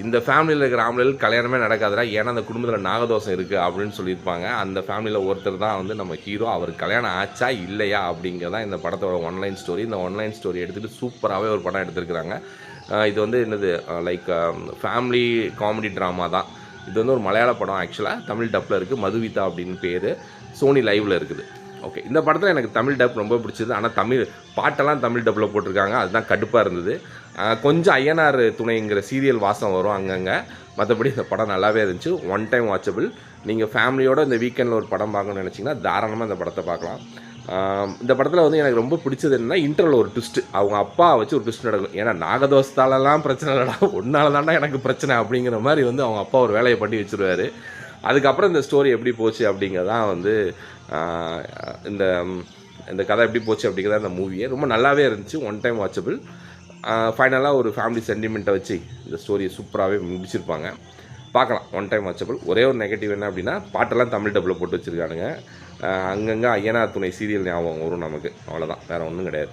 இந்த ஃபேமிலியில் இருக்கிற ஆம்பளைகள் கல்யாணமே நடக்காதுடா, ஏன்னா அந்த குடும்பத்தில் நாகதோஷம் இருக்குது அப்படின்னு சொல்லியிருப்பாங்க. அந்த ஃபேமிலியில் ஒருத்தர் தான் வந்து நம்ம ஹீரோ. அவருக்கு கல்யாணம் ஆச்சா இல்லையா அப்படிங்கிறதான் இந்த படத்தோட ஒன்லைன் ஸ்டோரி. இந்த ஒன்லைன் ஸ்டோரி எடுத்துகிட்டு சூப்பராகவே ஒரு படம் எடுத்திருக்கிறாங்க. இது வந்து என்னது லைக் ஃபேமிலி காமெடி ட்ராமா தான். இது வந்து ஒரு மலையாள படம். ஆக்சுவலாக தமிழ் டப்பில் இருக்குது. மதுவிதா அப்படின்னு பேர். சோனி லைவில் இருக்குது. ஓகே, இந்த படத்தில் எனக்கு தமிழ் டப் ரொம்ப பிடிச்சது. ஆனால் தமிழ் பாட்டெல்லாம் தமிழ் டப்பில் போட்டிருக்காங்க. அதுதான் கடுப்பாக இருந்தது. கொஞ்சம் ஐயனார் துணைங்கிற சீரியல் வாசம் வரும் அங்கங்கே. மற்றபடி இந்த படம் நல்லாவே இருந்துச்சு. One time watchable. நீங்கள் ஃபேமிலியோடு இந்த வீக்கெண்டில் ஒரு படம் பார்க்கணும்னு நினச்சிங்கன்னா தாராளமாக இந்த படத்தை பார்க்கலாம். இந்த படத்தில் வந்து எனக்கு ரொம்ப பிடிச்சது என்னென்னா, இன்டர்வல் ஒரு ட்விஸ்ட்டு. அவங்க அப்பா வச்சு ஒரு ட்விஸ்ட் நடக்கும். ஏன்னா நாகதோஷத்தாலலாம் பிரச்சனை இல்லைடா, ஒன்றால் தாண்டா எனக்கு பிரச்சனை அப்படிங்கிற மாதிரி வந்து அவங்க அப்பா ஒரு வேலையை பண்ணி வச்சுருவார். அதுக்கப்புறம் இந்த ஸ்டோரி எப்படி போச்சு அப்படிங்கிறதான் வந்து இந்த இந்த கதை எப்படி போச்சு அப்படிங்கிறத இந்த மூவியே ரொம்ப நல்லாவே இருந்துச்சு. One time watchable. ஃபைனலாக ஒரு ஃபேமிலி சென்டிமெண்ட்டை வச்சு இந்த ஸ்டோரியை சூப்பராகவே முடிச்சிருப்பாங்க. பார்க்கலாம், ஒன் டைம் வாட்சபிள். ஒரே ஒரு நெகட்டிவ் என்ன அப்படின்னா, பாட்டெல்லாம் தமிழ் டப்பில் போட்டு வச்சுருக்கானுங்க. அங்கங்கே ஐயனார் துணை சீரியல் ஞாபகம் வரும் நமக்கு. அவ்வளோதான், வேறு ஒன்றும் கிடையாது.